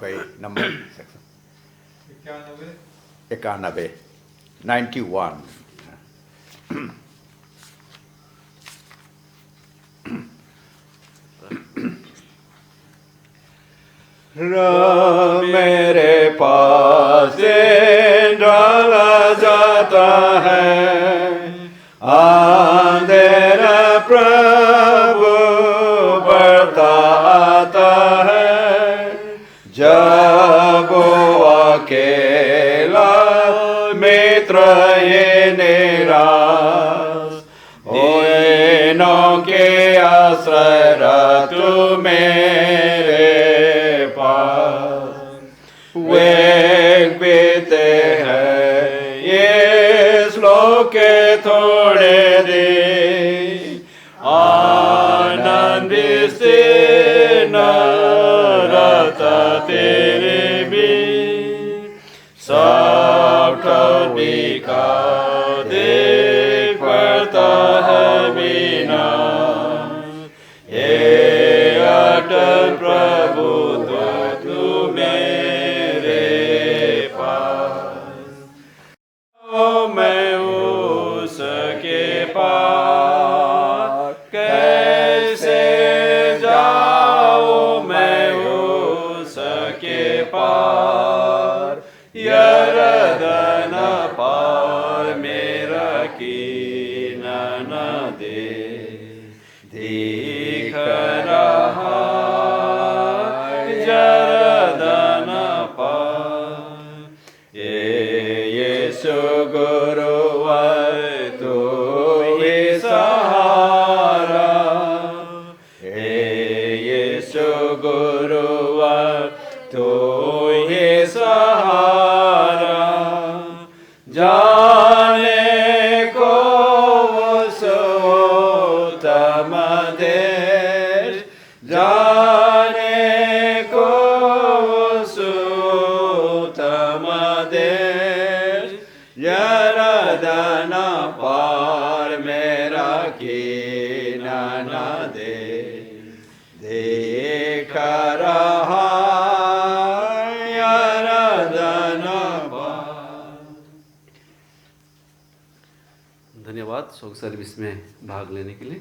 कोई नंबर 91 91 मेरे पास से डाला जाता है अंधेरा प्रभु बढ़ता आता है जब वो अकेला मित्र ये निराश होए नो के आश्रय तू मेरे वे बीते हैं ये श्लोक थोड़े दिन आनंद से न रहता तेरे भी सब ठोड़ी का देख पड़ता है बिना ये अटल प्रभु मैं उसके पार कैसे जाऊं मैं उसके पार यरदन पार मेरा कीना न दे दिख रहा यरदन पार यीशु गुरुवर तू ही सहारा यीशु गुरुवर तू ही सहारा जाने को उत्तम देश जाने को उत्तम देश यरदन पार मेरा कीना न दे देख रहा यरदन पार। धन्यवाद शोक सर्विस में भाग लेने के लिए।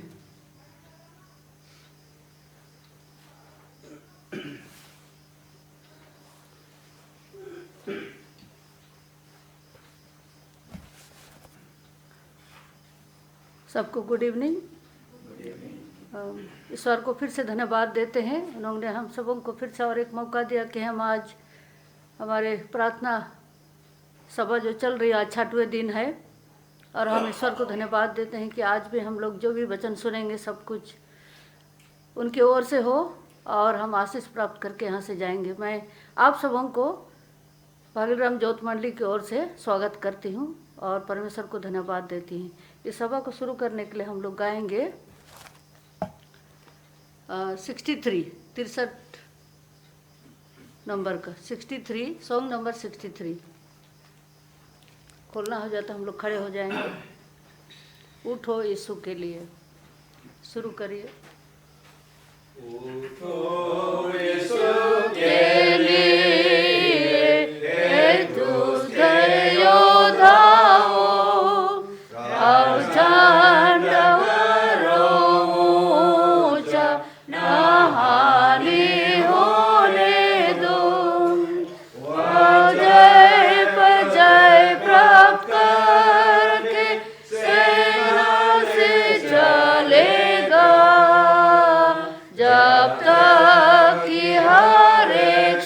सबको गुड इवनिंग। ईश्वर को फिर से धन्यवाद देते हैं, उन्होंने हम सबों को फिर से और एक मौका दिया कि हम आज हमारे प्रार्थना सभा जो चल रही है आज 6वें दिन है और हम ईश्वर को धन्यवाद देते हैं कि आज भी हम लोग जो भी वचन सुनेंगे सब कुछ उनकी ओर से हो और हम आशीष प्राप्त करके यहाँ से जाएंगे। मैं आप सबों को भागीराम ज्योत मंडली की ओर से स्वागत करती हूँ और परमेश्वर को धन्यवाद देती हूँ। इस सभा को शुरू करने के लिए हम लोग गाएंगे 63 नंबर का 63 सॉन्ग नंबर 63 खोलना हो जाता हम लोग खड़े हो जाएंगे। उठो यीशु के लिए शुरू करिए। उठो यीशु के लिए दुष्ट योद्धाओं जब तक कि हर एक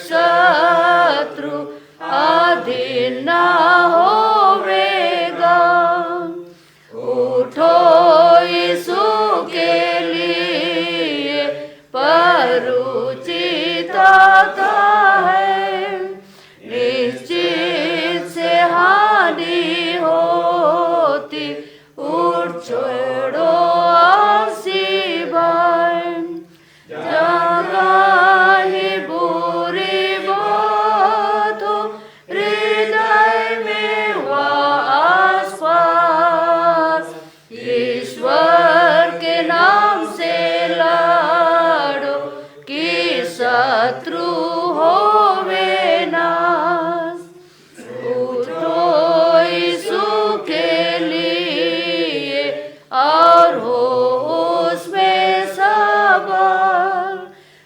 और हो उसमें सबल,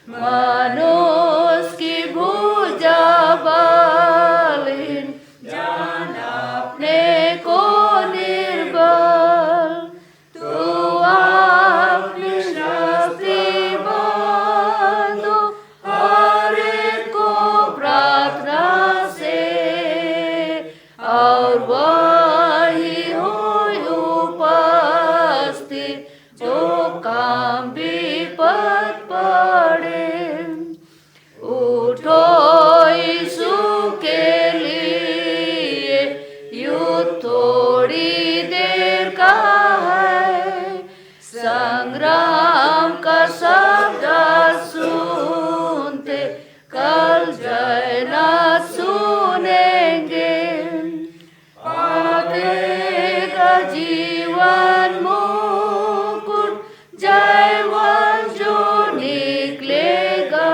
मनुष्य की भुजा बलहीन, जान अपने को निर्बल, तू अपनी शक्ति बांधो हर एक को प्रार्थना से, और वही हो उपस्थित जो काम विपद पड़े। उठो यीशु के लिए, युद्ध थोड़ी देर का है, संग्राम का शब्द सुनते कल जय न सुनेंगे। आतेगा जीवन मुकुट, जय वंश जो निकलेगा,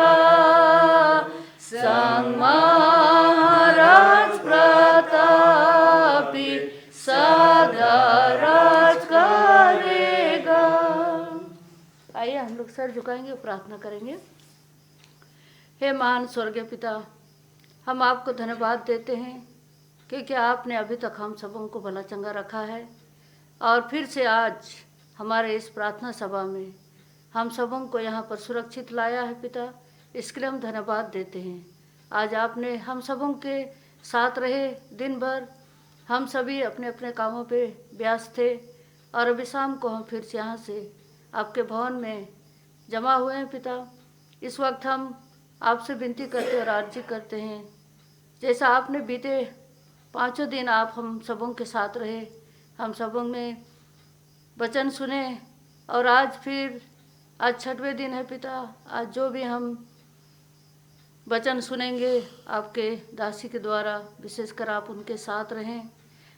संग महाराज प्रतापी सदा राज करेगा। आइए हम लोग सर झुकाएंगे, प्रार्थना करेंगे। हे महान स्वर्गीय पिता, हम आपको धन्यवाद देते हैं क्योंकि आपने अभी तक हम सबों को भला चंगा रखा है, और फिर से आज हमारे इस प्रार्थना सभा में हम सबों को यहाँ पर सुरक्षित लाया है पिता। इसके लिए हम धन्यवाद देते हैं। आज आपने हम सबों के साथ रहे दिन भर, हम सभी अपने अपने कामों पे व्यस्त थे, और अभी शाम को हम फिर से यहाँ से आपके भवन में जमा हुए हैं पिता। इस वक्त हम आपसे विनती करते और अर्जी करते हैं, जैसा आपने बीते 5 दिन आप हम सबों के साथ रहे, हम सबों में वचन सुने, और आज फिर आज 6वें दिन है पिता। आज जो भी हम वचन सुनेंगे आपके दासी के द्वारा, विशेषकर आप उनके साथ रहें।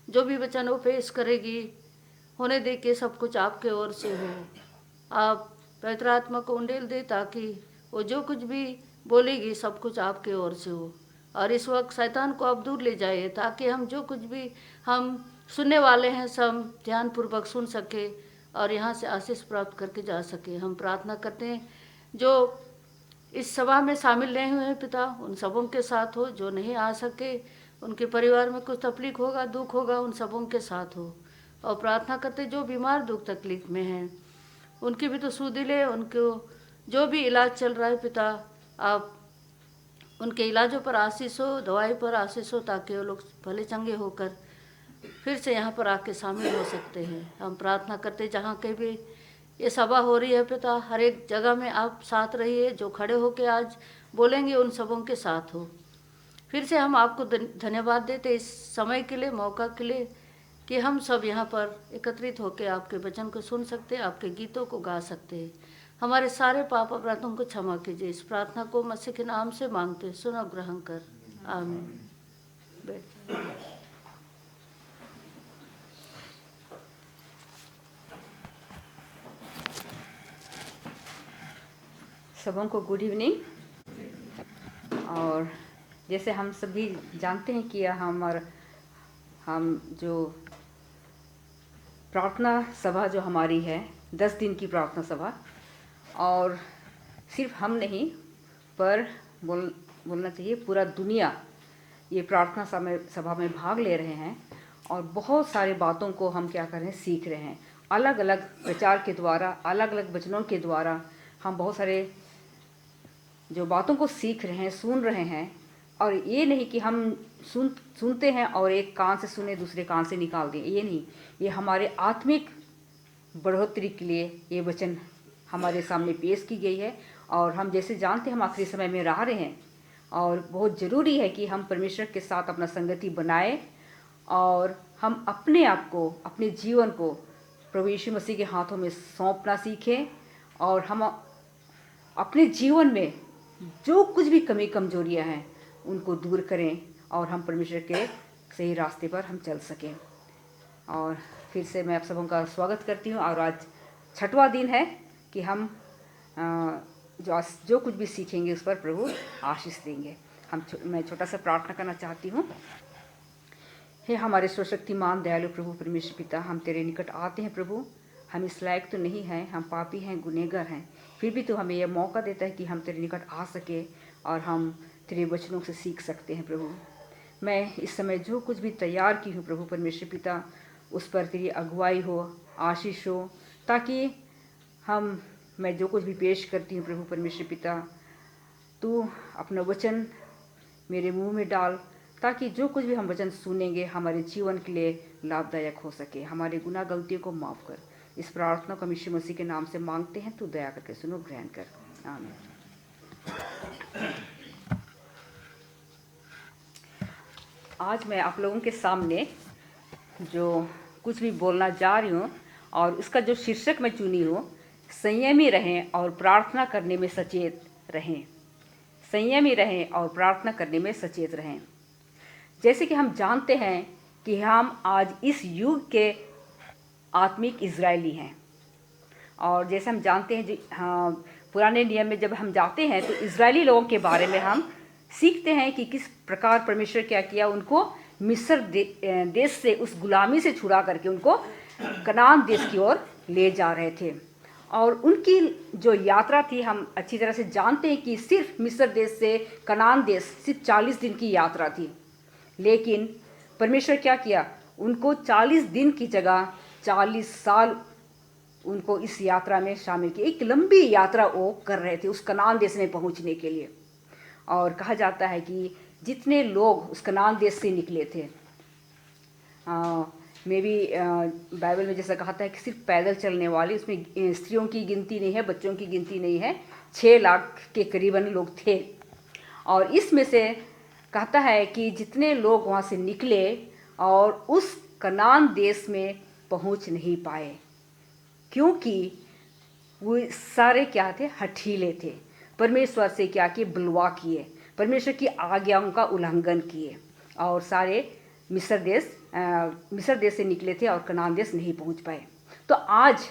जो भी वचन वो पेश करेगी, होने दे के सब कुछ आपके ओर से हो। आप पवित्र आत्मा को उंडेल दे ताकि वो जो कुछ भी बोलेगी सब कुछ आपके ओर से हो। और इस वक्त शैतान को आप दूर ले जाइए, ताकि हम जो कुछ भी हम सुनने वाले हैं सब ध्यानपूर्वक सुन सके और यहाँ से आशीष प्राप्त करके जा सके। हम प्रार्थना करते हैं जो इस सभा में शामिल नहीं हुए हैं पिता, उन सबों के साथ हो। जो नहीं आ सके, उनके परिवार में कुछ तकलीफ होगा, दुख होगा, उन सबों के साथ हो। और प्रार्थना करते जो बीमार दुख तकलीफ में हैं, उनकी भी तो सुधि ले। उनको जो भी इलाज चल रहा है पिता, आप उनके इलाजों पर आशीष हो, दवाई पर आशीष हो, ताकि वो लोग भले चंगे होकर फिर से यहाँ पर आके शामिल हो सकते हैं। हम प्रार्थना करते जहाँ कहीं भी ये सभा हो रही है पिता, हर एक जगह में आप साथ रहिए। जो खड़े होके आज बोलेंगे उन सबों के साथ हो। फिर से हम आपको धन्यवाद देते इस समय के लिए, मौका के लिए, कि हम सब यहाँ पर एकत्रित होकर आपके वचन को सुन सकते, आपके गीतों को गा सकते हैं। हमारे सारे पाप अपराधों को क्षमा कीजिए। इस प्रार्थना को मसीह के नाम से मांगते, सुनो ग्रहण कर, आमीन। सबों को गुड इवनिंग। और जैसे हम सभी जानते हैं कि हम जो प्रार्थना सभा जो हमारी है 10 दिन की प्रार्थना सभा, और सिर्फ हम नहीं पर बोलना चाहिए पूरा दुनिया ये प्रार्थना सभा में भाग ले रहे हैं, और बहुत सारे बातों को हम क्या कर रहे हैं, सीख रहे हैं। अलग अलग प्रचार के द्वारा, अलग अलग वचनों के द्वारा हम बहुत सारे जो बातों को सीख रहे हैं, सुन रहे हैं। और ये नहीं कि हम सुनते हैं और एक कान से सुने दूसरे कान से निकाल दें, ये नहीं। ये हमारे आत्मिक बढ़ोतरी के लिए ये वचन हमारे सामने पेश की गई है। और हम जैसे जानते हैं हम आखिरी समय में रह रहे हैं, और बहुत ज़रूरी है कि हम परमेश्वर के साथ अपना संगति बनाएं, और हम अपने आप को, अपने जीवन को प्रभु यीशु मसीह के हाथों में सौंपना सीखें, और हम अपने जीवन में जो कुछ भी कमी कमजोरियां हैं उनको दूर करें, और हम परमेश्वर के सही रास्ते पर हम चल सकें। और फिर से मैं आप सबों का स्वागत करती हूँ। और आज 6वां दिन है कि हम जो कुछ भी सीखेंगे उस पर प्रभु आशीष देंगे। मैं छोटा सा प्रार्थना करना चाहती हूँ। हे हमारे सर्वशक्तिमान दयालु प्रभु परमेश्वर पिता, हम तेरे निकट आते हैं प्रभु। हम इस लायक तो नहीं हैं, हम पापी हैं, गुनहगार हैं, फिर भी तो हमें यह मौका देता है कि हम तेरे निकट आ सके और हम तेरे वचनों से सीख सकते हैं। प्रभु, मैं इस समय जो कुछ भी तैयार की हूँ प्रभु परमेश्वर पिता, उस पर तेरी अगुवाई हो, आशीष हो, ताकि मैं जो कुछ भी पेश करती हूँ प्रभु परमेश्वर पिता, तू अपना वचन मेरे मुंह में डाल, ताकि जो कुछ भी हम वचन सुनेंगे हमारे जीवन के लिए लाभदायक हो सके। हमारे गुनाह गलतियों को माफ़ कर। इस प्रार्थना को यीशु मसीह के नाम से मांगते हैं, तू दया करके सुनो, ग्रहण कर। आमीन। आज मैं आप लोगों के सामने जो कुछ भी बोलना जा रही हूँ, और उसका जो शीर्षक मैं चुनी हूँ, संयमी रहें और प्रार्थना करने में सचेत रहें। संयमी रहें और प्रार्थना करने में सचेत रहें। जैसे कि हम जानते हैं कि हम आज इस युग के आत्मिक इजरायली हैं, और जैसे हम जानते हैं हाँ, पुराने नियम में जब हम जाते हैं तो इजरायली लोगों के बारे में हम सीखते हैं कि किस प्रकार परमेश्वर क्या किया, उनको मिस्र देश से, उस गुलामी से छुड़ा करके उनको कनान देश की ओर ले जा रहे थे। और उनकी जो यात्रा थी, हम अच्छी तरह से जानते हैं कि सिर्फ मिस्र देश से कनान देश सिर्फ 40 दिन की यात्रा थी, लेकिन परमेश्वर क्या किया, उनको 40 दिन की जगह 40 साल उनको इस यात्रा में शामिल किया। एक लंबी यात्रा वो कर रहे थे उस कनान देश में पहुंचने के लिए। और कहा जाता है कि जितने लोग उस कनान देश से निकले थे, में भी बाइबल में जैसा कहा है कि सिर्फ पैदल चलने वाले, उसमें स्त्रियों की गिनती नहीं है, बच्चों की गिनती नहीं है, 6 लाख के करीबन लोग थे। और इसमें से कहता है कि जितने लोग वहाँ से निकले और उस कनान देश में पहुँच नहीं पाए, क्योंकि वो सारे क्या थे, हठीले थे, परमेश्वर से क्या किए, बलवा किए, परमेश्वर की आज्ञाओं का उल्लंघन किए, और सारे मिस्र देश से निकले थे और कनान देश नहीं पहुंच पाए। तो आज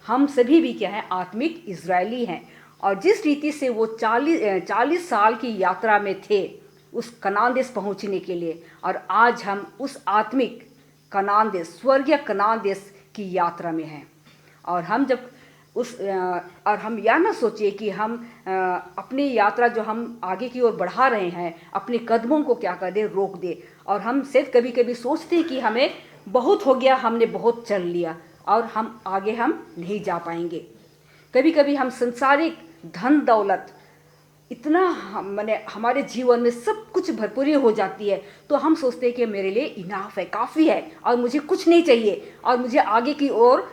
हम सभी भी क्या है, आत्मिक इजरायली हैं, और जिस रीति से वो 40 साल की यात्रा में थे उस कनान देश पहुंचने के लिए, और आज हम उस आत्मिक कनान देश, स्वर्गीय कनान देश की यात्रा में हैं। और हम जब और हम यह ना सोचिए कि हम अपनी यात्रा जो हम आगे की ओर बढ़ा रहे हैं, अपने कदमों को क्या कर दे, रोक दे। और हम सिर्फ कभी कभी सोचते हैं कि हमें बहुत हो गया, हमने बहुत चल लिया और हम आगे नहीं जा पाएंगे। कभी कभी हम संसारिक धन दौलत इतना माने हमारे जीवन में सब कुछ भरपूरी हो जाती है, तो हम सोचते हैं कि मेरे लिए इनाफ है, काफ़ी है, और मुझे कुछ नहीं चाहिए, और मुझे आगे की ओर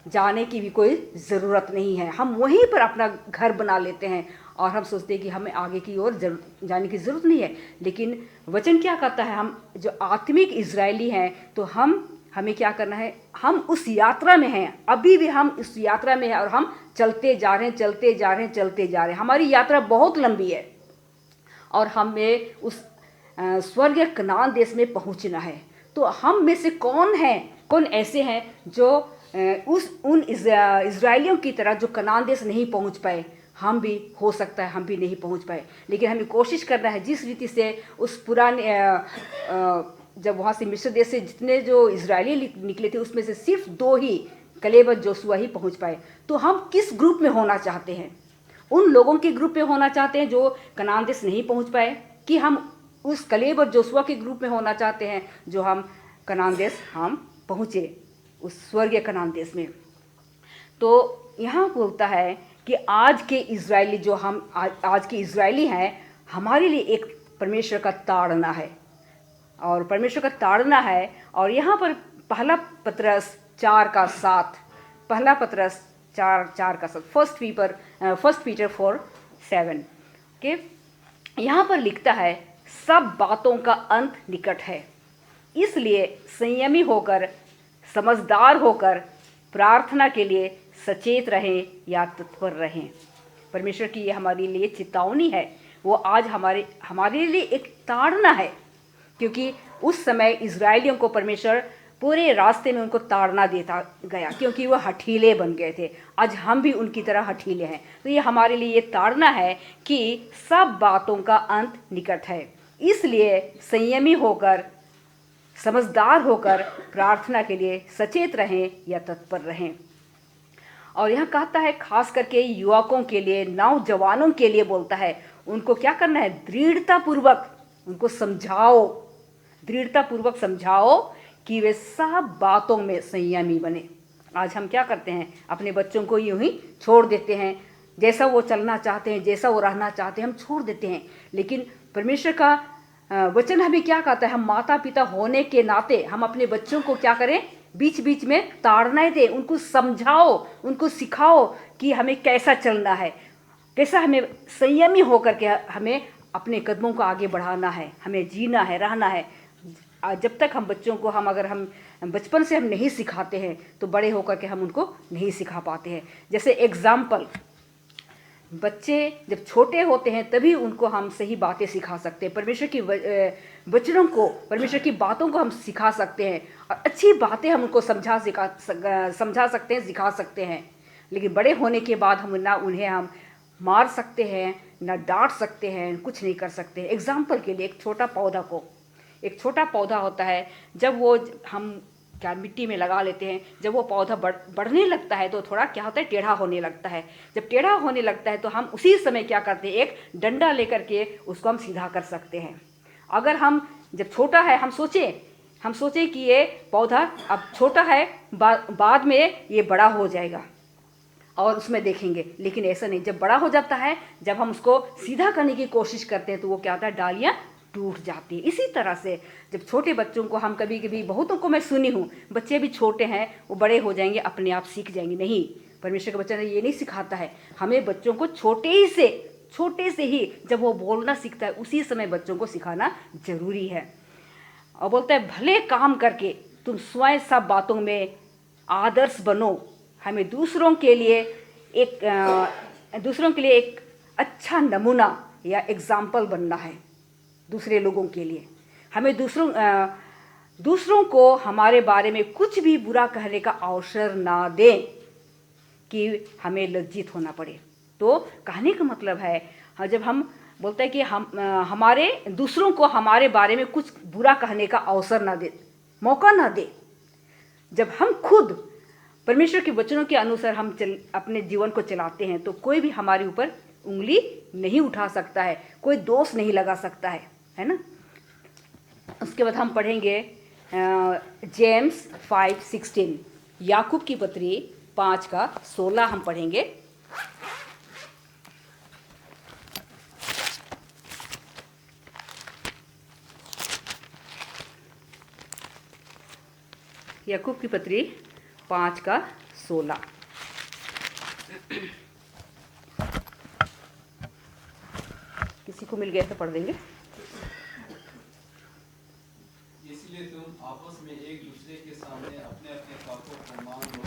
जाने की भी कोई ज़रूरत नहीं है। हम वहीं पर अपना घर बना लेते हैं और हम सोचते हैं कि हमें आगे की ओर जाने की ज़रूरत नहीं है। लेकिन वचन क्या कहता है, हम जो आत्मिक इजरायली हैं, तो हमें क्या करना है, हम उस यात्रा में हैं, अभी भी हम इस यात्रा में हैं, और हम चलते जा रहे हैं। हमारी यात्रा बहुत लंबी है, और हमें उस स्वर्गीय कनान देश में पहुंचना है। तो हम में से कौन ऐसे हैं जो उन इजरायलियों की तरह जो कनान देश नहीं पहुंच पाए। हम भी, हो सकता है हम भी नहीं पहुंच पाए, लेकिन हमें कोशिश करना है। जिस रीति से उस पुराने जब वहाँ से मिस्र देश से जितने जो इजरायली निकले थे, उसमें से सिर्फ 2 ही, कलेब और जोशुआ ही पहुंच पाए। तो हम किस ग्रुप में होना चाहते हैं? उन लोगों के ग्रुप में होना चाहते हैं जो कनान देश नहीं पहुंच पाए, कि हम उस कलेब और जोशुआ के ग्रुप में होना चाहते हैं जो हम कनान देश पहुँचे, उस स्वर्गीय कनान देश में? तो यहाँ बोलता है कि आज के इजरायली, जो हम आज के इजरायली हैं, हमारे लिए एक परमेश्वर का ताड़ना है, और परमेश्वर का ताड़ना है। और यहाँ पर पहला पतरस 4:7, पहला पतरस 4:7, फर्स्ट पीटर 4:7 के यहाँ पर लिखता है, सब बातों का अंत निकट है, इसलिए संयमी होकर, समझदार होकर प्रार्थना के लिए सचेत रहें या तत्पर रहें। परमेश्वर की ये हमारे लिए चेतावनी है, वो आज हमारे लिए एक ताड़ना है, क्योंकि उस समय इजरायलियों को परमेश्वर पूरे रास्ते में उनको ताड़ना देता गया, क्योंकि वो हठीले बन गए थे। आज हम भी उनकी तरह हठीले हैं। तो ये हमारे लिए ये ताड़ना है कि सब बातों का अंत निकट है, इसलिए संयमी होकर, समझदार होकर प्रार्थना के लिए सचेत रहें या तत्पर रहें। और यहाँ कहता है खास करके युवकों के लिए, नौजवानों के लिए बोलता है, उनको क्या करना है? दृढ़तापूर्वक उनको समझाओ, दृढ़तापूर्वक समझाओ कि वे सब बातों में संयमी बने। आज हम क्या करते हैं? अपने बच्चों को यूं ही छोड़ देते हैं, जैसा वो चलना चाहते हैं, जैसा वो रहना चाहते हैं, हम छोड़ देते हैं। लेकिन परमेश्वर का वचन हमें क्या कहता है? हम माता पिता होने के नाते हम अपने बच्चों को क्या करें? बीच बीच में ताड़ना दें, उनको समझाओ, उनको सिखाओ कि हमें कैसा चलना है, कैसा हमें संयमी होकर के हमें अपने कदमों को आगे बढ़ाना है, हमें जीना है, रहना है। जब तक हम बच्चों को अगर हम बचपन से हम नहीं सिखाते हैं तो बड़े होकर के हम उनको नहीं सिखा पाते हैं। जैसे एग्जाम्पल, बच्चे जब छोटे होते हैं तभी उनको हम सही बातें सिखा सकते हैं, परमेश्वर की वचनों को, परमेश्वर की बातों को हम सिखा सकते हैं और अच्छी बातें हम उनको समझा सकते हैं, सिखा सकते हैं। लेकिन बड़े होने के बाद हम ना उन्हें हम मार सकते हैं, ना डांट सकते हैं, कुछ नहीं कर सकते। एग्जाम्पल के लिए, एक छोटा पौधा होता है, जब वो हम क्या मिट्टी में लगा लेते हैं, जब वो पौधा बढ़ने लगता है तो थोड़ा क्या होता है? टेढ़ा होने लगता है। जब टेढ़ा होने लगता है तो हम उसी समय क्या करते हैं? एक डंडा लेकर के उसको हम सीधा कर सकते हैं। अगर हम जब छोटा है हम सोचें कि ये पौधा अब छोटा है, बाद में ये बड़ा हो जाएगा और उसमें देखेंगे, लेकिन ऐसा नहीं। जब बड़ा हो जाता है, जब हम उसको सीधा करने की कोशिश करते हैं तो वो क्या होता है? डालियाँ टूट जाती है। इसी तरह से जब छोटे बच्चों को हम कभी कभी, बहुतों को मैं सुनी हूँ, बच्चे भी छोटे हैं, वो बड़े हो जाएंगे, अपने आप सीख जाएंगे। नहीं, परमेश्वर का वचन ये नहीं सिखाता है। हमें बच्चों को छोटे से ही जब वो बोलना सीखता है उसी समय बच्चों को सिखाना जरूरी है। और बोलता है भले काम करके तुम स्वयं सब बातों में आदर्श बनो। हमें दूसरों के लिए एक अच्छा नमूना या एग्जाम्पल बनना है। दूसरे लोगों के लिए हमें दूसरों को हमारे बारे में कुछ भी बुरा कहने का अवसर ना दें कि हमें लज्जित होना पड़े। तो कहने का मतलब है, जब हम बोलते हैं कि हमारे दूसरों को हमारे बारे में कुछ बुरा कहने का अवसर ना दे, मौका ना दे। जब हम खुद परमेश्वर के वचनों के अनुसार हम अपने जीवन को चलाते हैं तो कोई भी हमारे ऊपर उंगली नहीं उठा सकता है, कोई दोष नहीं लगा सकता है ना। उसके बाद हम पढ़ेंगे जेम्स 5:16, याकूब की पत्री 5:16 हम पढ़ेंगे। याकूब की पत्री 5:16। किसी को मिल गया तो पढ़ देंगे। इसलिए तुम आपस में एक दूसरे के सामने अपने अपने पापों को मान लो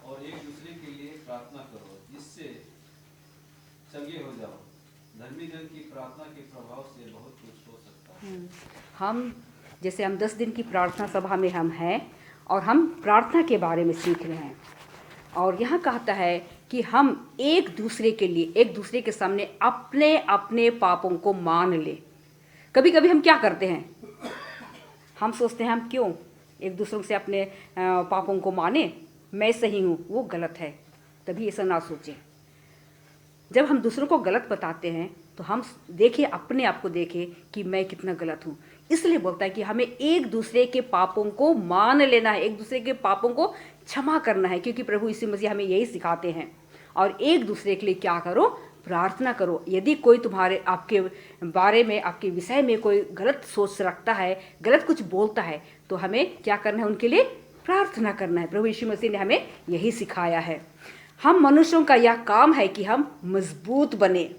और एक दूसरे के लिए प्रार्थना करो, जिससे चंगे हो जाओ। धर्मी जन की प्रार्थना के प्रभाव से बहुत कुछ हो सकता है। हम 10 दिन की प्रार्थना सभा में हम हैं और हम प्रार्थना के बारे में सीख रहे हैं। और यहाँ कहता है कि हम एक दूसरे के सामने अपने अपने पापों को मान ले। कभी कभी हम क्या करते हैं? हम सोचते हैं हम क्यों एक दूसरे से अपने पापों को माने, मैं सही हूँ, वो गलत है। तभी ऐसा ना सोचें। जब हम दूसरों को गलत बताते हैं तो हम देखें, अपने आप को देखें कि मैं कितना गलत हूँ। इसलिए बोलता है कि हमें एक दूसरे के पापों को मान लेना है, एक दूसरे के पापों को क्षमा करना है, क्योंकि प्रभु यीशु मसीह हमें यही सिखाते हैं। और एक दूसरे के लिए क्या करो? प्रार्थना करो। यदि कोई आपके बारे में, आपके विषय में कोई गलत सोच रखता है, गलत कुछ बोलता है, तो हमें क्या करना है? उनके लिए प्रार्थना करना है। प्रभु यीशु मसीह ने हमें यही सिखाया है। हम मनुष्यों का यह काम है कि हम मजबूत बने,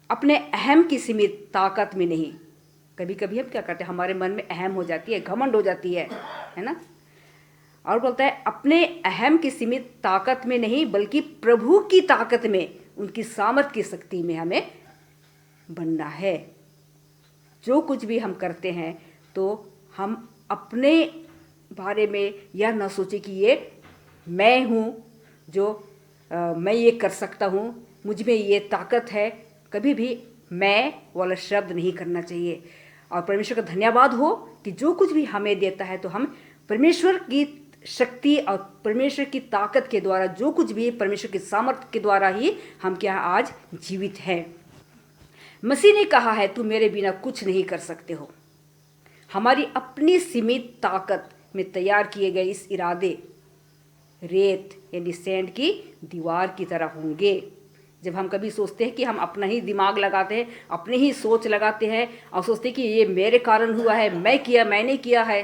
अपने अहम की सीमित ताकत में नहीं। कभी कभी हम क्या करते हैं? हमारे मन में अहम हो जाती है, घमंड हो जाती है ना। और बोलता है अपने अहम की सीमित ताकत में नहीं, बल्कि प्रभु की ताकत में, उनकी सामर्थ की शक्ति में हमें बनना है। जो कुछ भी हम करते हैं तो हम अपने बारे में यह ना सोचे कि ये मैं हूँ, मैं ये कर सकता हूँ, मुझ में ये ताकत है। कभी भी मैं वाला शब्द नहीं करना चाहिए। और परमेश्वर का धन्यवाद हो कि जो कुछ भी हमें देता है तो हम परमेश्वर की शक्ति और परमेश्वर की ताकत के द्वारा, जो कुछ भी परमेश्वर के सामर्थ्य के द्वारा ही हम क्या आज जीवित हैं। मसीह ने कहा है, तू मेरे बिना कुछ नहीं कर सकते हो। हमारी अपनी सीमित ताकत में तैयार किए गए इस इरादे रेत यानी सैंड की दीवार की तरह होंगे। जब हम कभी सोचते हैं कि हम अपना ही दिमाग लगाते हैं, अपनी ही सोच लगाते हैं और सोचते हैं कि ये मेरे कारण हुआ है, मैंने किया है,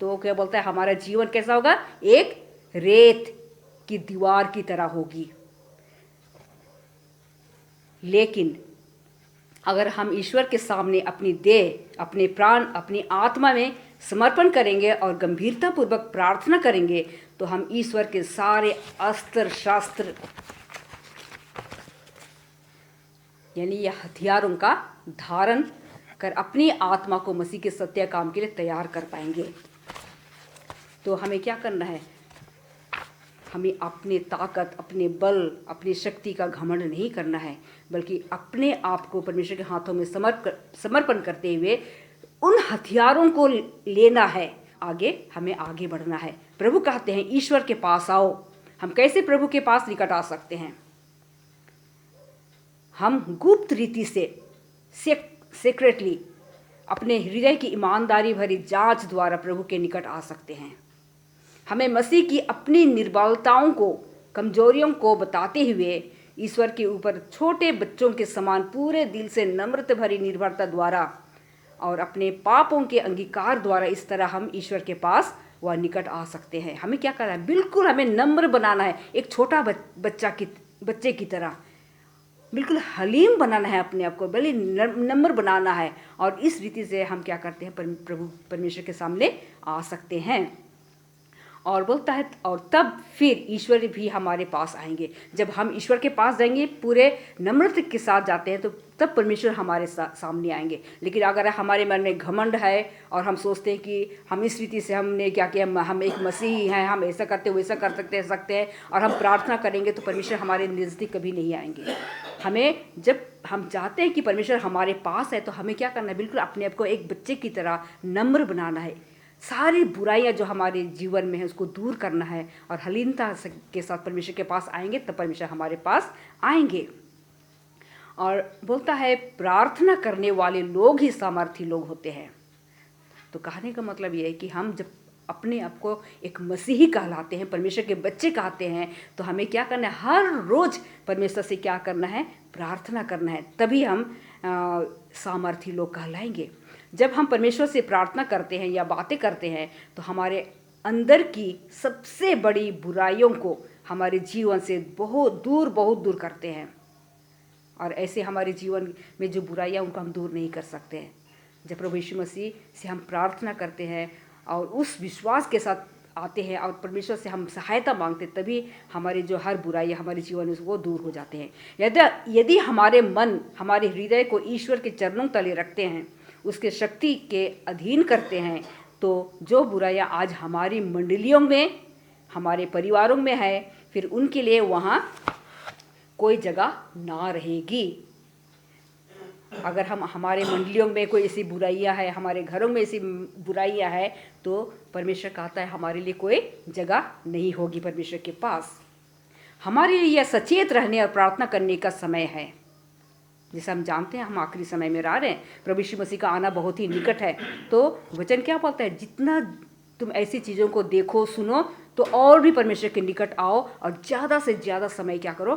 तो क्या बोलता है, हमारा जीवन कैसा होगा, एक रेत की दीवार की तरह होगी। लेकिन अगर हम ईश्वर के सामने अपनी देह, अपने प्राण, अपनी आत्मा में समर्पण करेंगे और गंभीरतापूर्वक प्रार्थना करेंगे, तो हम ईश्वर के सारे अस्त्र शास्त्र यानी यह हथियारों का धारण कर अपनी आत्मा को मसीह के सत्य काम के लिए तैयार कर पाएंगे। तो हमें क्या करना है, हमें अपने ताकत, अपने बल, अपनी शक्ति का घमंड नहीं करना है, बल्कि अपने आप को परमेश्वर के हाथों में समर्पण करते हुए उन हथियारों को लेना है। हमें आगे बढ़ना है। प्रभु कहते हैं, ईश्वर के पास आओ। हम कैसे प्रभु के पास निकट आ सकते हैं? हम गुप्त रीति से सीक्रेटली अपने हृदय की ईमानदारी भरी जांच द्वारा प्रभु के निकट आ सकते हैं। हमें मसीह की अपनी निर्बलताओं को, कमजोरियों को बताते हुए ईश्वर के ऊपर छोटे बच्चों के समान पूरे दिल से नम्रता भरी निर्भरता द्वारा और अपने पापों के अंगीकार द्वारा इस तरह हम ईश्वर के पास वह निकट आ सकते हैं। हमें क्या करना है? बिल्कुल हमें नम्र बनाना है, एक छोटा बच्चे की तरह बिल्कुल हलीम बनाना है, अपने आप को बड़े नम्र बनाना है। और इस रीति से हम क्या करते हैं, प्रभु परमेश्वर के सामने आ सकते हैं। और बोलता है, और तब फिर ईश्वर भी हमारे पास आएंगे। जब हम ईश्वर के पास जाएंगे, पूरे नम्रता के साथ जाते हैं, तो तब परमेश्वर हमारे सामने आएंगे। लेकिन अगर हमारे मन में घमंड है और हम सोचते हैं कि हम इस रीति से हमने क्या किया, हम एक मसीही हैं, हम ऐसा करते वैसा कर सकते हैं और हम प्रार्थना करेंगे, तो परमेश्वर हमारे नज़दीक कभी नहीं आएंगे। हमें जब हम चाहते हैं कि परमेश्वर हमारे पास है, तो हमें क्या करना है? बिल्कुल अपने आप को एक बच्चे की तरह नम्र बनाना है। सारी बुराइयां जो हमारे जीवन में है उसको दूर करना है और हलीनता के साथ परमेश्वर के पास आएंगे, तब परमेश्वर हमारे पास आएंगे। और बोलता है, प्रार्थना करने वाले लोग ही सामर्थी लोग होते हैं। तो कहने का मतलब ये है कि हम जब अपने आप को एक मसीही कहलाते हैं, परमेश्वर के बच्चे कहते हैं, तो हमें क्या करना है? हर रोज़ परमेश्वर से क्या करना है? प्रार्थना करना है। तभी हम सामर्थी लोग कहलाएंगे। जब हम परमेश्वर से प्रार्थना करते हैं या बातें करते हैं, तो हमारे अंदर की सबसे बड़ी बुराइयों को हमारे जीवन से बहुत दूर करते हैं। और ऐसे हमारे जीवन में जो बुराइयां, उनको हम दूर नहीं कर सकते हैं। जब प्रभु यीशु मसीह से हम प्रार्थना करते हैं और उस विश्वास के साथ आते हैं और परमेश्वर से हम सहायता मांगते हैं, तभी हमारी जो हर बुराई हमारे जीवन में वो दूर हो जाते हैं। यदि हमारे मन, हमारे हृदय को ईश्वर के चरणों तले रखते हैं, उसके शक्ति के अधीन करते हैं, तो जो बुराइयां आज हमारी मंडलियों में, हमारे परिवारों में है, फिर उनके लिए वहाँ कोई जगह ना रहेगी। अगर हमारे मंडलियों में कोई ऐसी बुराइयां है, हमारे घरों में ऐसी बुराइयां है, तो परमेश्वर कहता है हमारे लिए कोई जगह नहीं होगी परमेश्वर के पास। हमारे लिए यह सचेत रहने और प्रार्थना करने का समय है। जैसे हम जानते हैं, हम आखिरी समय में रह रहे हैं, प्रभु यीशु मसीह का आना बहुत ही निकट है। तो वचन क्या बोलता है? जितना तुम ऐसी चीज़ों को देखो, सुनो, तो और भी परमेश्वर के निकट आओ और ज़्यादा से ज़्यादा समय क्या करो?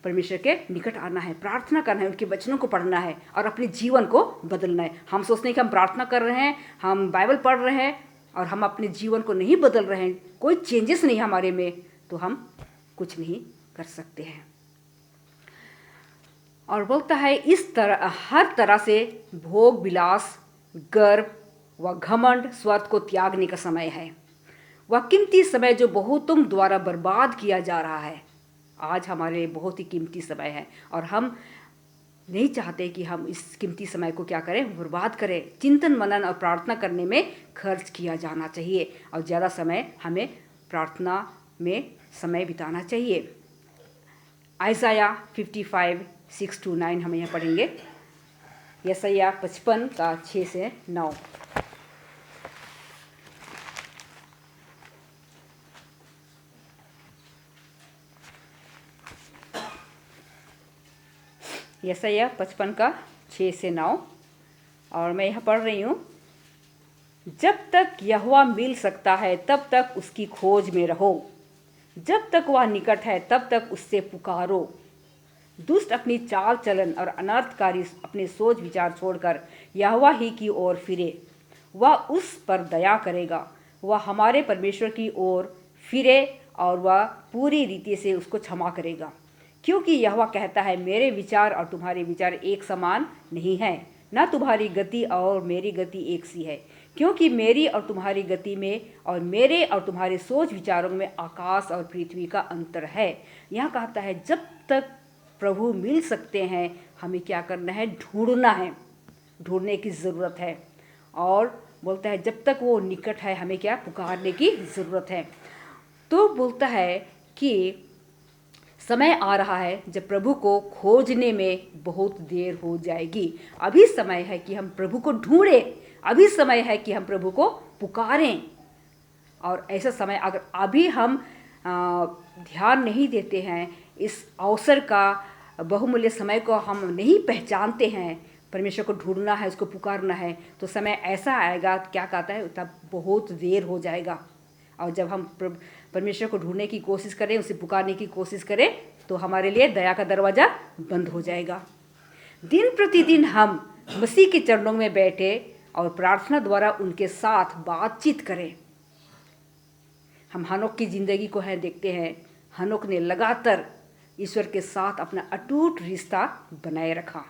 परमेश्वर के निकट आना है, प्रार्थना करना है, उनके वचनों को पढ़ना है और अपने जीवन को बदलना है। हम सोचते हैं कि हम प्रार्थना कर रहे हैं, हम बाइबल पढ़ रहे हैं और हम अपने जीवन को नहीं बदल रहे हैं, कोई चेंजेस नहीं हमारे में, तो हम कुछ नहीं कर सकते हैं। और बोलता है, इस तरह हर तरह से भोग विलास, गर्व व घमंड स्वार्थ को त्यागने का समय है। वह कीमती समय जो बहुतों द्वारा बर्बाद किया जा रहा है, आज हमारे लिए बहुत ही कीमती समय है और हम नहीं चाहते कि हम इस कीमती समय को क्या करें? बर्बाद करें। चिंतन, मनन और प्रार्थना करने में खर्च किया जाना चाहिए और ज़्यादा समय हमें प्रार्थना में समय बिताना चाहिए। आइसाया 55:6-9 हम यहाँ पढ़ेंगे। यशायाह 55 का 6 से 9। यशायाह 55 का 6 से 9। और मैं यहाँ पढ़ रही हूँ। जब तक यहोवा मिल सकता है तब तक उसकी खोज में रहो, जब तक वह निकट है तब तक उससे पुकारो। दुष्ट अपनी चाल चलन और अनर्थकारी अपने सोच विचार छोड़कर यहोवा ही की ओर फिरे, वह उस पर दया करेगा। वह हमारे परमेश्वर की ओर फिरे और वह पूरी रीति से उसको क्षमा करेगा। क्योंकि यहोवा कहता है, मेरे विचार और तुम्हारे विचार एक समान नहीं हैं, ना तुम्हारी गति और मेरी गति एक सी है। क्योंकि मेरी और तुम्हारी गति में और मेरे और तुम्हारे सोच विचारों में आकाश और पृथ्वी का अंतर है। यहाँ कहता है जब तक प्रभु मिल सकते हैं हमें क्या करना है, ढूंढना है, ढूंढने की ज़रूरत है। और बोलता है जब तक वो निकट है हमें क्या पुकारने की ज़रूरत है। तो बोलता है कि समय आ रहा है जब प्रभु को खोजने में बहुत देर हो जाएगी। अभी समय है कि हम प्रभु को ढूंढें, अभी समय है कि हम प्रभु को पुकारें। और ऐसा समय अगर अभी हम ध्यान नहीं देते हैं, इस अवसर का बहुमूल्य समय को हम नहीं पहचानते हैं, परमेश्वर को ढूंढना है, उसको पुकारना है, तो समय ऐसा आएगा क्या कहता है तब बहुत देर हो जाएगा। और जब हम परमेश्वर को ढूंढने की कोशिश करें, उसे पुकारने की कोशिश करें, तो हमारे लिए दया का दरवाज़ा बंद हो जाएगा। दिन प्रतिदिन हम मसीह के चरणों में बैठे और प्रार्थना द्वारा उनके साथ बातचीत करें। हम हनोक की ज़िंदगी को है देखते हैं, हनोक ने लगातार ईश्वर के साथ अपना अटूट रिश्ता बनाए रखा।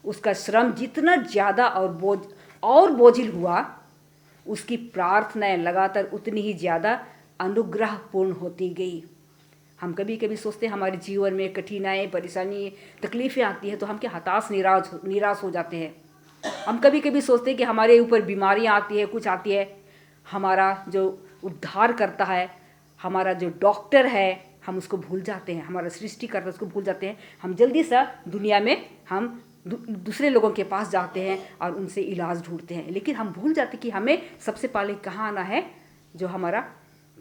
उसका श्रम जितना ज़्यादा और बोझिल हुआ, उसकी प्रार्थनाएं लगातार उतनी ही ज़्यादा अनुग्रहपूर्ण होती गई। हम कभी कभी सोचते हैं हमारे जीवन में कठिनाई, परेशानी, तकलीफ़ें आती हैं तो हम क्या हताश निराश हो जाते हैं। हम कभी कभी सोचते हैं कि हमारे ऊपर बीमारियां आती है, कुछ आती है, हमारा जो उद्धार करता है, हमारा जो डॉक्टर है, हम उसको भूल जाते हैं, हमारा सृष्टिकर्ता उसको भूल जाते हैं। हम जल्दी से दुनिया में हम दूसरे लोगों के पास जाते हैं और उनसे इलाज ढूंढते हैं, लेकिन हम भूल जाते कि हमें सबसे पहले कहाँ आना है, जो हमारा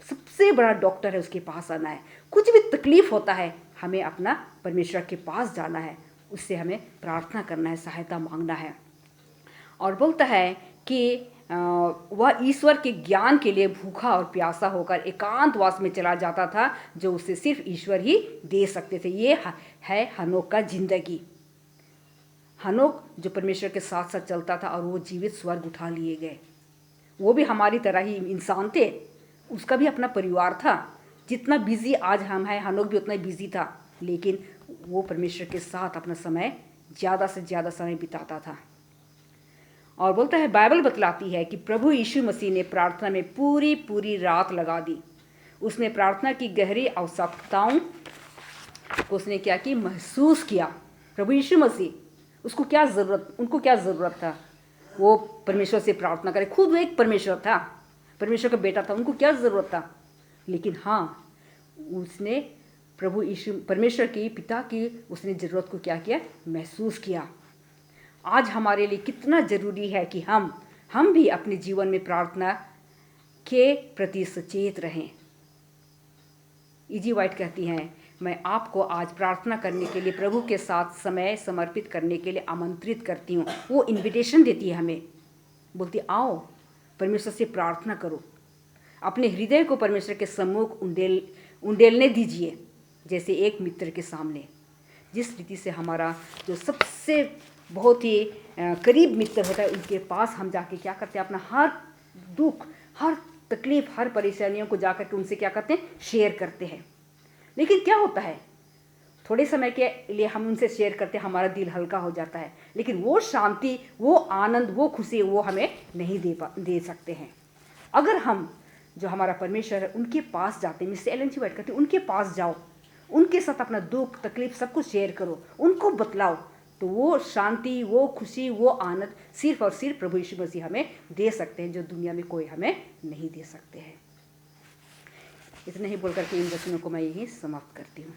सबसे बड़ा डॉक्टर है उसके पास आना है। कुछ भी तकलीफ होता है हमें अपना परमेश्वर के पास जाना है, उससे हमें प्रार्थना करना है, सहायता मांगना है। और बोलता है कि वह ईश्वर के ज्ञान के लिए भूखा और प्यासा होकर एकांतवास में चला जाता था, जो उसे सिर्फ ईश्वर ही दे सकते थे। ये है हनोक का जिंदगी। हनोक जो परमेश्वर के साथ साथ चलता था और वो जीवित स्वर्ग उठा लिए गए। वो भी हमारी तरह ही इंसान थे, उसका भी अपना परिवार था। जितना बिजी आज हम हैं, हनोक भी उतना ही बिजी था, लेकिन वो परमेश्वर के साथ अपना समय ज़्यादा से ज़्यादा समय बिताता था। और बोलता है, बाइबल बतलाती है कि प्रभु यीशु मसीह ने प्रार्थना में पूरी रात लगा दी। उसने प्रार्थना की गहरी आवश्यकताओं को उसने क्या की, महसूस किया। प्रभु यीशु मसीह उनको क्या ज़रूरत था, वो परमेश्वर से प्रार्थना करे। खुद वो एक परमेश्वर था, परमेश्वर का बेटा था, उनको क्या ज़रूरत था, लेकिन हाँ उसने प्रभु यीशु परमेश्वर की पिता की उसने ज़रूरत को क्या किया, महसूस किया। आज हमारे लिए कितना ज़रूरी है कि हम भी अपने जीवन में प्रार्थना के प्रति सचेत रहें। इजी वाइट कहती हैं, मैं आपको आज प्रार्थना करने के लिए प्रभु के साथ समय समर्पित करने के लिए आमंत्रित करती हूँ। वो इनविटेशन देती है हमें, बोलती आओ परमेश्वर से प्रार्थना करो, अपने हृदय को परमेश्वर के सम्मुख उंडेलने दीजिए, जैसे एक मित्र के सामने। जिस रीति से हमारा जो सबसे बहुत ही करीब मित्र होता है, उनके पास हम जाके क्या करते हैं, अपना हर दुख, हर तकलीफ, हर परेशानियों को जाकर के उनसे क्या करते हैं, शेयर करते हैं। लेकिन क्या होता है, थोड़े समय के लिए हम उनसे शेयर करते हैं, हमारा दिल हल्का हो जाता है, लेकिन वो शांति, वो आनंद, वो खुशी वो हमें नहीं दे सकते हैं। अगर हम जो हमारा परमेश्वर है उनके पास जाते हैं, मिस्टर एलन जी वाइट कहते हैं, उनके पास जाओ, उनके साथ अपना दुख तकलीफ सब कुछ शेयर करो, उनको बतलाओ, तो वो शांति, वो खुशी, वो आनंद सिर्फ और सिर्फ प्रभु यीशु मसीह हमें दे सकते हैं, जो दुनिया में कोई हमें नहीं दे सकते हैं। इतना ही बोलकर के इन वचनों को मैं यही समाप्त करती हूँ।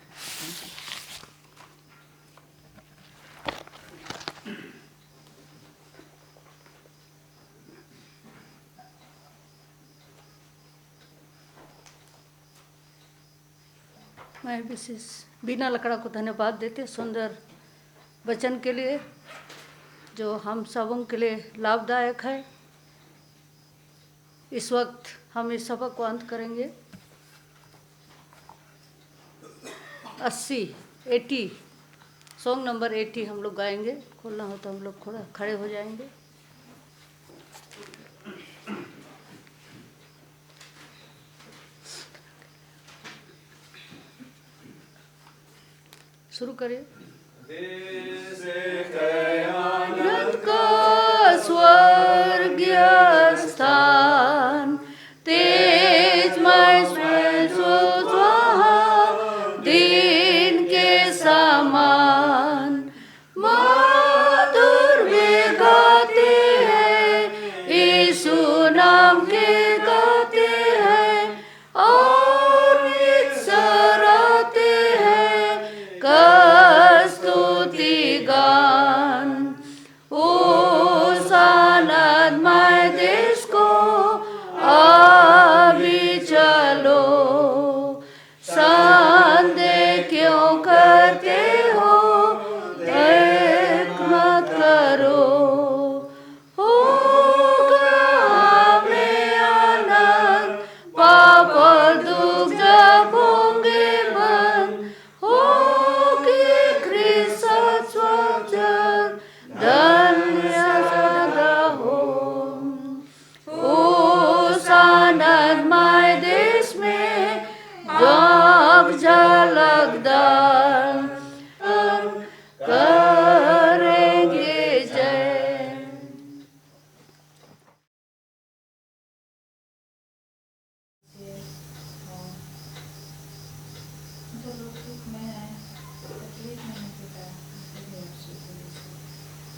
मैं विशेष बीना लकड़ा को धन्यवाद देते, सुंदर वचन के लिए जो हम सबों के लिए लाभदायक है। इस वक्त हम इस सबक को अंत करेंगे। 80 सॉन्ग नंबर 80 हम लोग गाएंगे। खोलना हो तो हम लोग थोड़ा खड़े हो जाएंगे। शुरू करिए। आनंद का स्वर्गीय स्थान, तेजमय स्वरूप वहाँ दिन के समान, मधुर में गाते हैं, यीशु नाम के गाते हैं और सराहते हैं स्तुति गान। उस आनंदमय देश को अभी चलो, संदेह क्यों करते हो, देख मत करो। होगा हमें आनंद, पाप और दुख जब होंगे बंद, होगी ख्रिस्त स्वजन धन्य सदग्रहो। उस आनंदमय देश में जब झलक दर्शन करेंगे जय। जो लोग दुख में हैं, तकलीफ में हैं पिता, उनके लिए आप स्वीकार कीजिए।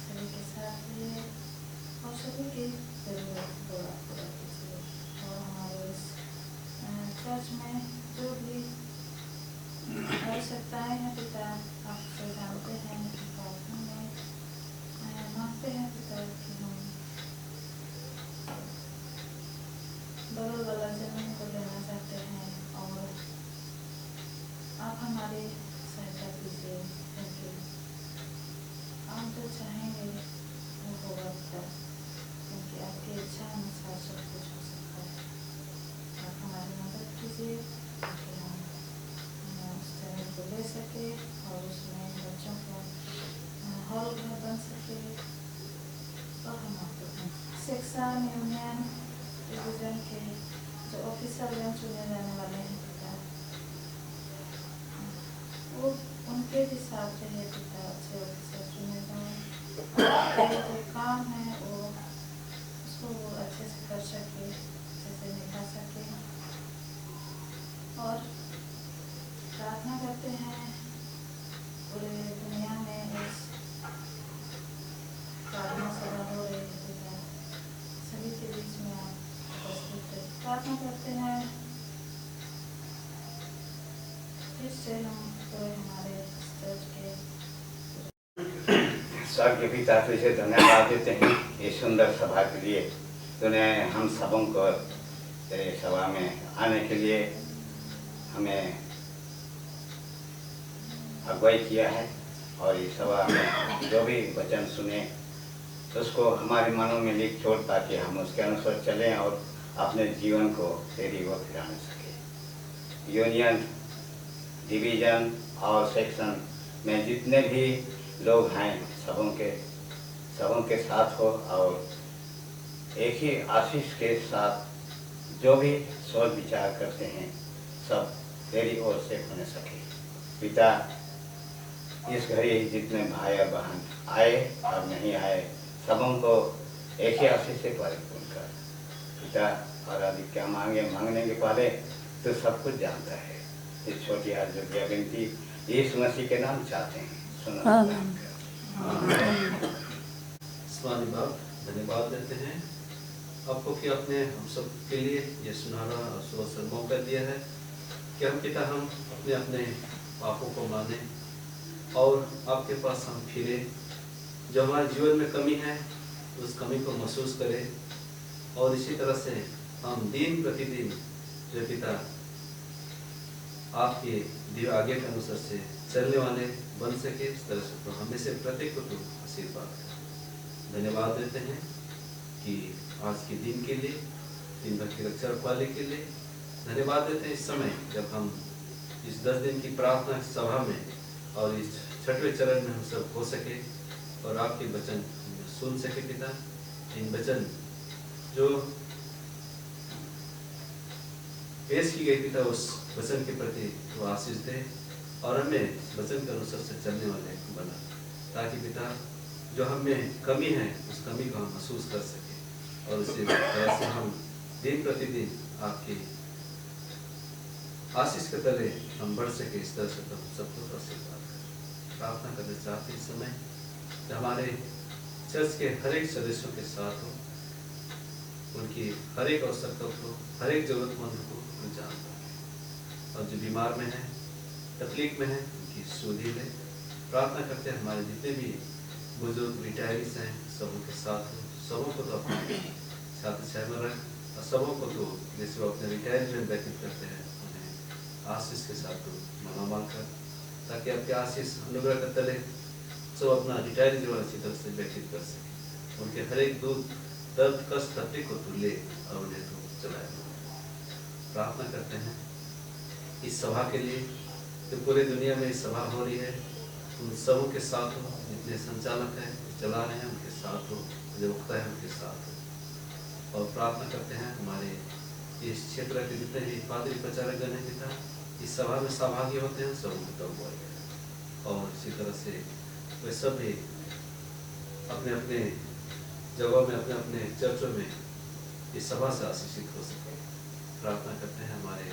सभी के साथ लिए और सभी की जरूरत को आप पूरा कीजिए। और हमारे इस चर्च में जो भी आवश्यकताएं हैं पिता, आपसे जानते हैं। प्रार्थना में मांगते हैं पिता कि हम बगल वाला जमीन को लेना चाहते हैं और आप हमारी सहायता कीजिए, क्योंकि आप जो चाहेंगे वो होगा पिता, क्योंकि आपकी इच्छा अनुसार सब कुछ हो सकता है। आप हमारी मदद कीजिए ताकि हम उस जमीन को ले सके और उसमें बच्चों का हॉल घर बन सके। और हम आपको सेक्शन यूनियन डिवीजन के जो ऑफिसर हैं चुने जाने वाले हैं पिता, वो उनके भी साथ रहे पिता, अच्छे ऑफिसर चुने जाएं। जो काम है वो उसको वो अच्छे से कर सके, अच्छे से निभा सके। और प्रार्थना करते हैं पूरे दुनिया में इस प्रार्थना सभा हो रही है पिता, सभी के बीच में आप उपस्थित हैं। प्रार्थना करते हैं इससे हम पूरे हमारे चर्च के स्वर्गीय पिता तुझे धन्यवाद देते हैं ये सुंदर सभा के लिए। तूने हम सबों को तेरे सभा में आने के लिए हमें अगुवाई किया है और इस सभा में जो भी वचन सुने उसको हमारे मनों में लिख छोड़ ताकि हम उसके अनुसार चलें और अपने जीवन को तेरी ओर फिराने सकें। यूनियन डिवीज़न और सेक्शन में जितने भी लोग हैं सबों के साथ हो और एक ही आशीष के साथ जो भी सोच विचार करते हैं सब तेरी ओर से होने सके। पिता इस घड़ी जितने भाई और बहन आए और नहीं आए सबों को एक ही आशीष से परिपूर्ण कर पिता। और अधिक क्या मांगने के पहले तो सब कुछ जानता है। इस छोटी योग्य विनती यीशु मसीह के नाम चाहते हैं, सुनो। धन्यवाद देते हैं आपको कि आपने हम सब के लिए ये सुनहरा और सुअवसर मौका दिया है कि हम पिता हम अपने अपने पापों को माने और आपके पास हम फिरे। जो हमारे जीवन में कमी है उस कमी को महसूस करें और इसी तरह से हम दिन प्रतिदिन जो पिता आपके दिए आगे के अनुसार से चलने वाले बन सके, इस तरह से तो हमें से प्रत्येक को तो आशीर्वाद करें। धन्यवाद देते हैं कि आज के दिन के लिए, दिन भर की रक्षा रखवाले के लिए धन्यवाद देते हैं। इस समय जब हम इस 10 दिन की प्रार्थना सभा में और इस 6वें चरण में हम सब हो सके और आपके वचन सुन सके पिता, इन वचन जो पेश की गई पिता उस वचन के प्रति वो आशीष दे और हमें वचन के अनुसार से चलने वाले बना, ताकि पिता जो हम में कमी है उस कमी को हम महसूस कर सके और उसी तरह से हम दिन प्रतिदिन आपकी आशीष के तले हम बढ़ सके। इस तरह से तो सबको आशीर्वाद करें। प्रार्थना करने चाहते इस समय जो हमारे चर्च के हर एक सदस्यों के साथ हो, उनकी हर एक आवश्यकता को, हर एक जरूरतमंद को जानता है और जो बीमार में है, तकलीफ में है, उनकी सुधि ले। प्रार्थना करते हैं हमारे जितने भी बुजुर्ग रिटायरीज हैं सबों के साथ हो, सबों को तो अपने छात्र छाया में रख और सबों को तो जैसे वो अपने रिटायर्ड में व्यतीत करते हैं उन्हें आशीष के साथ तो माला कर, ताकि आपके आशीष अनुग्रह का तले सब अपना रिटायर जीवन अच्छी तरह से व्यतीत कर सके। उनके हर एक दुख दर्द कष्ट तकलीफ को तो ले और उन्हें तो चलाए। प्रार्थना करते हैं इस सभा के लिए जो पूरे दुनिया में इस सभा हो रही है, उन सबों के साथ हो, जितने संचालक हैं चला रहे हैं उनके साथ हो, जो वक्ता है उनके साथ हो। और प्रार्थना करते हैं हमारे इस क्षेत्र के जितने भी पादरी प्रचारक गण हैं पिता, इस सभा में सहभागी होते हैं सबों को तो अगुवाई और इसी तरह से वे सब भी अपने अपने जगहों में, अपने अपने चर्चों में इस सभा से आशीषित हो सके। प्रार्थना करते हैं हमारे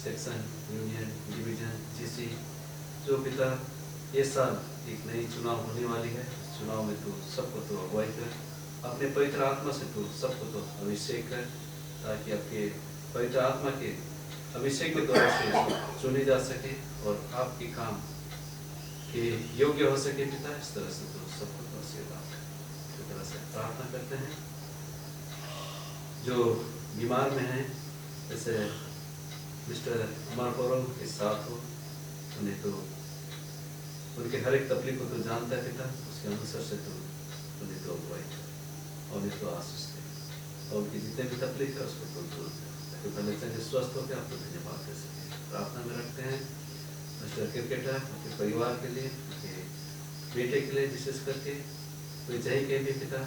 सेक्शन, यूनियन, डिवीजन, जीसी जो पिता ये साल एक नई चुनाव होने वाली है, चुनाव में तो सबको तो अगुवाई कर, अपने पवित्र आत्मा से तो सबको तो अभिषेक कर, ताकि आपके पवित्र आत्मा के अभिषेक के द्वारा से चुने जा सके और आपके काम के योग्य हो सके पिता। इस तरह से तो सबको तो आशीर्वाद इस तरह से प्रार्थना करते हैं। जो बीमार में हैं जैसे मिस्टर अमर पौरव के साथ हो, उन्हें तो उनके हर एक तकलीफ को तो जानता है पिता, उसके अनुसार से तो उन्हें तो अगुवाई कर और उन्हें तो आशीष दे और उनकी जितने भी तकलीफ है उसको तो दूर कर, पहले चंगे स्वस्थ होकर आपको धन्यवाद दे सके। प्रार्थना में रखते हैं मिस्टर क्रिकेटर उनके परिवार के लिए, उनके बेटे के लिए विशेष करके कोई चाहे के भी पिता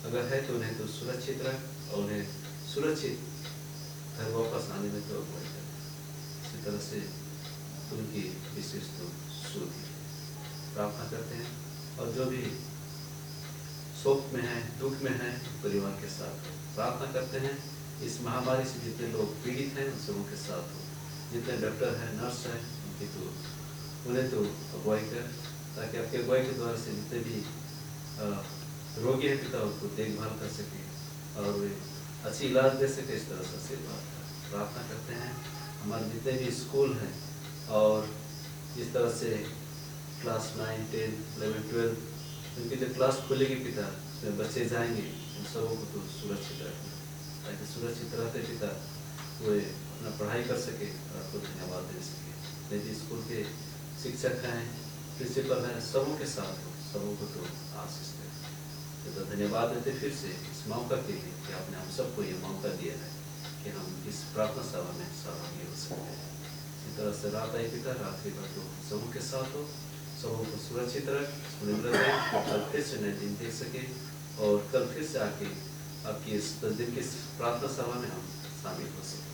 अगर है तो उन्हें तो सुरक्षित रख और उन्हें सुरक्षित घर वापस आने में तो अगुवाई कर। इसी तरह से उनकी विशेष तो सुधि प्रार्थना करते हैं और जो भी शोक में है, दुख में है, परिवार के साथ प्रार्थना करते हैं। इस महामारी से जितने लोग पीड़ित हैं उन सबों के साथ हो, जितने डॉक्टर हैं, नर्स हैं, उनकी तो उन्हें तो अगुवाई कर, ताकि आपके अगुवाई के द्वारा से जितने भी रोगी हैं पिता उनको देखभाल कर सके और वे अच्छी इलाज दे सके। इस तरह से आशीर्वाद प्रार्थना करते हैं हमारे जितने भी स्कूल हैं और जिस तरह से क्लास 9, 10, 11, 12 उनकी जो क्लास खुलेगी पिता उसमें बच्चे जाएंगे, उन सबों को तो सुरक्षित रखना, ताकि सुरक्षित रहते पिता वे अपना पढ़ाई कर सके और आपको धन्यवाद दे सके। यदि स्कूल के शिक्षक हैं, प्रिंसिपल हैं, सबों के साथ हो, सबों को तो आशीष दे। तो धन्यवाद देते फिर से इस मौका के लिए कि आपने हम सबको ये मौका दिया है कि हम इस प्रार्थना सभा में सहभागी हो सकते हैं। इसी तरह से रात आई पिता रात्रि भर तो सबों के साथ हो, सबों को सुरक्षित रख, निवृत्त रहे, कल फिर से नए दिन देख सके और कल फिर से आके आपकी इस 10 दिन की प्रार्थना सभा में हम शामिल हो सके।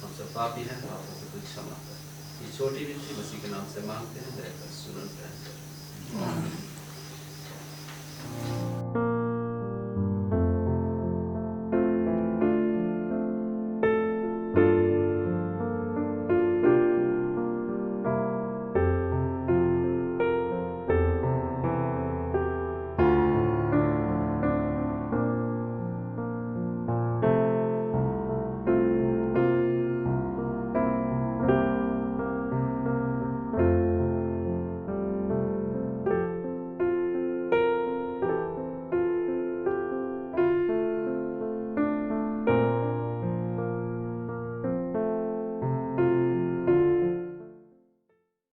हम सब पापी हैं, पापों को तो क्षमा कर। ये छोटी विनती मसीह के नाम से मांगते हैं, दया कर सुन ग्रहण कर।